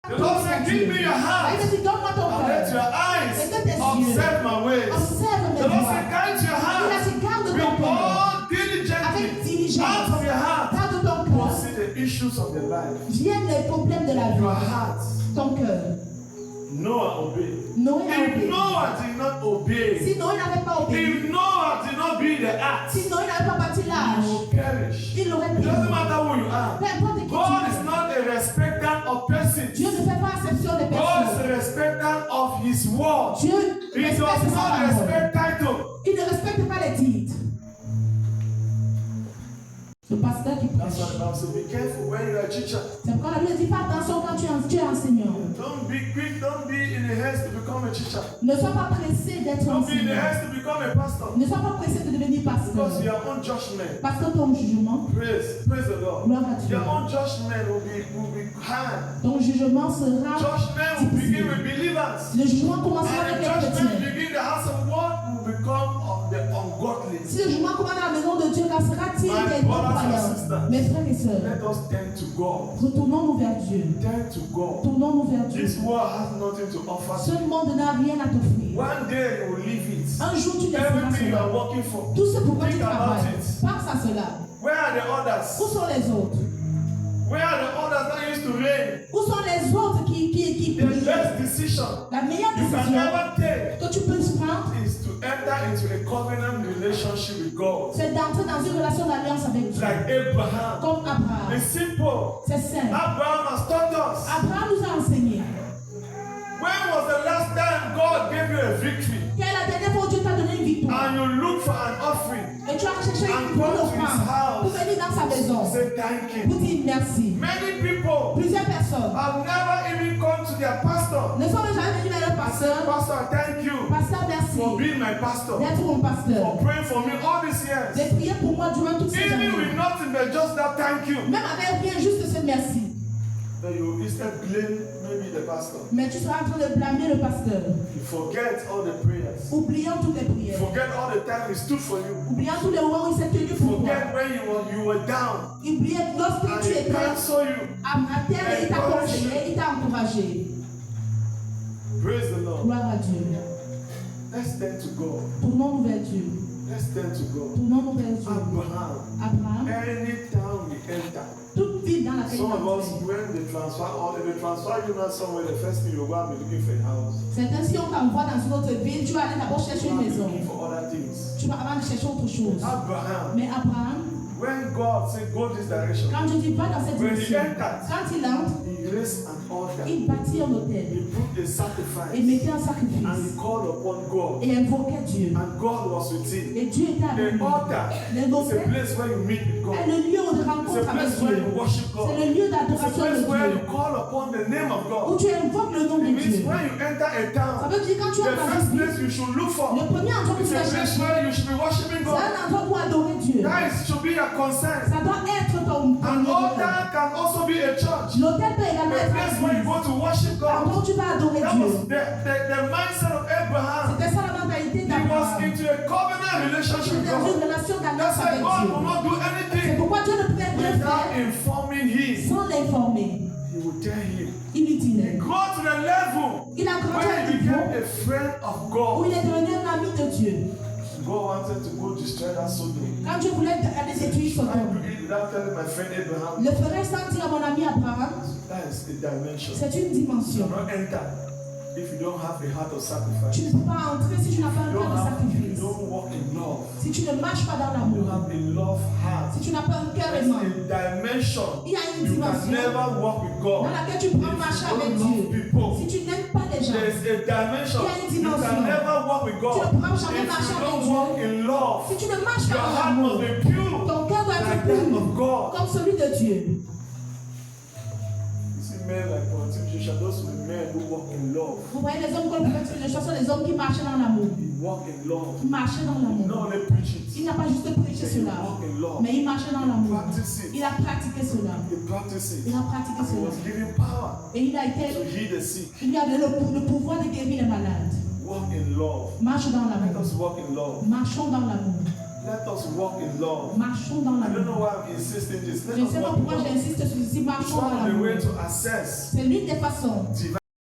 The Lord said, give me your heart. Il dit, donne-moi ton And cœur. let your eyes Et que tes observe my ways. observe mes The Lord voies. said, guide your Il a heart dit, garde ton with cœur. all diligently Avec diligence. out of your heart. Garde ton To cœur. see the issues of your life. Viennent les problèmes de la Your vie. heart. Ton cœur. Noah obeyed. Noé a If obéi. Noah did not obey, Si Noé n'avait pas obéi, if Noah did not build the ark, si Noé n'avait pas bâti you l'âge, will perish. il aurait It péri. doesn't matter who you are. Peu importe qui God tu is es. not a respecter of persons. Dieu ne fait pas exception des God is personnes. a respecter of His word. Dieu He respecte does sa not parole. respect title. Il ne respecte pas les titres. Le pasteur qui That's prêche. what the Bible says. Be careful when you are a teacher. C'est pourquoi la Bible dit pas attention quand tu es enseignant. Don't be quick. Don't be in a haste to become a teacher. Ne sois pas pressé d'être Don't be in a enseignant. haste to become a pastor. Ne sois pas pressé de devenir Because pasteur. your own judgment. Parce que ton jugement, Praise the Lord. gloire à Dieu, Your own judgment will be hard. ton jugement sera. Judgment will begin with believers. Le jugement commencera And avec the les judgment chrétiens. begin the house of God will become of the ungodly. Si le jugement commence dans la maison de Dieu, qu'en sera-t-il My des brothers and non-croyants? sisters, Mes frères et sœurs, let us turn to God. retournons-nous vers Dieu. Turn to God. Tournons-nous vers Dieu. This world has nothing to offer. Ce monde n'a rien à t'offrir. One day you will leave it. Un jour, tu laisseras Everything you cela. are working for. Tout ce pourquoi tu Think about travailles. it. Pense à cela. Where are the Où others? sont les autres? Where are the others that used to reign? Où sont les autres qui The best decision La meilleure you can décision ever take que tu peux prendre, is to enter into a covenant relationship with God. c'est d'entrer dans une relation d'alliance avec Dieu. Like Abraham. Comme Abraham. It's simple. C'est simple. Abraham has taught us. Abraham nous a enseigné. When was the last time God gave you a victory Quelle est la dernière fois où Dieu t'a donné une victoire? and you look for an offering? Et tu as cherché And une go to his offrande house. pour venir dans sa maison. Say thank you. Pour dire merci. Many people Plusieurs personnes have never even come to their pastor. ne sont jamais venues vers le I said, pasteur. Pastor, thank you Pasteur, for merci being my pastor, d'être mon pasteur. for praying for me all these years. De prier pour moi durant toutes ces Even with années. nothing but just that thank you. Même avec rien, juste ce merci. Then you instead blame maybe the pastor. Mais tu seras en train de blâmer le pasteur. You forget all the prayers. Oubliant toutes les You prières. forget all the time he stood for you. Oubliant tous les moments où il s'est tenu pour toi. Forget when you were down Oubliant lorsque and tu he étais counsel you. à terre et il t'a conseillé, il t'a encouragé. Praise the Lord. Gloire à Dieu. Let's turn to God. Tournons-nous vers Dieu. Let's turn to God. Tournons-nous vers Dieu. Abraham. Abraham, Any town we enter. toute ville dans laquelle il Some a of us, entré. when they transfer, or if they transfer you now somewhere, the first thing you go and be looking for a house. Certains, si on t'envoie dans une autre ville, tu vas aller d'abord chercher You une are maison. looking for other things. Tu vas avant de chercher autre chose. Abraham, Mais Abraham, when God said go this direction, quand Dieu dit va dans cette when he direction, entered, quand il entre, he raised an altar. il bâtit un He hôtel. put a Il sacrifice mettait un and he sacrifice. called upon God. Et invoquait Dieu. And God was with him. Et Dieu était avec The lui. altar Le is a hôtel place where you meet with est God. le lieu de It's a rencontre avec place where Dieu. you worship God. C'est le lieu It's a d'adoration de place where you Dieu. call upon the name of Où God. tu invoques le nom de It means Dieu. when you enter a Ça town, veut dire quand tu the entres dans first une ville, place you should look for le premier endroit que is tu a vas place chercher, where you should be worshiping c'est God. un endroit pour adorer Dieu. That should be your concern. Ça doit être ton An altar can also be a church. L'hôtel peut également A être place where you l'église. go to worship God. Endroit où tu vas adorer That was Dieu. the mindset of Abraham. C'était ça la mentalité He was d'Abraham. into a covenant relationship with Dans une God. relation d'alliance That's why avec God Dieu. will not do C'est anything pourquoi Dieu ne pouvait rien without faire informing him. sans l'informer. He will tell him. Il lui dit He grew to the level il a grandi when à un he became niveau a friend of où God. il est devenu un ami de Dieu. God wanted to go destroy that Sodom. Quand Dieu voulait aller détruire I Sodome, do it without telling my friend Abraham. le ferait sans dire à mon ami Abraham, That is a dimension. c'est une You dimension. cannot enter if you don't have a heart of sacrifice. Tu ne peux pas entrer si tu n'as pas un You cœur de you sacrifice. don't walk in love. Si tu ne marches pas dans You l'amour. have a love heart. Si tu n'as pas un cœur There's aimant. a dimension. Il y a une You can dimension never walk with dans God laquelle tu if peux marcher you avec don't love Dieu. people. Si tu n'aimes pas les gens, There's a dimension. Il y a une You dimension. can never walk with tu God ne pourras jamais if marcher you avec don't Dieu. walk in love. Si tu ne marches Your pas dans heart l'amour, must be pure ton cœur doit être like that pur of God. comme celui de Dieu. You see men like Pontification, those were men who walk in love. Vous voyez les hommes comme les choses sont les hommes qui marchaient dans l'amour. He walk in love. Ils marchaient dans He l'amour. not only preach Il it, n'a pas juste prêché he cela, walk in love. mais il marchait dans l'amour. Practice it. Il a pratiqué cela. He practice it. Il a pratiqué He cela. was given power Et il a to été, heal the sick. il lui a donné le pouvoir de guérir les malades. Walk in love. Marche dans Let l'amour. us walk in love. Marchons dans l'amour. Let us walk in love. Marchons dans I don't know l'amour. why I'm insisting this. Let Je ne us sais pas walk in pourquoi love. j'insiste sur ceci. It's Marchons one dans of the l'amour. ways to access C'est l'une des façons divine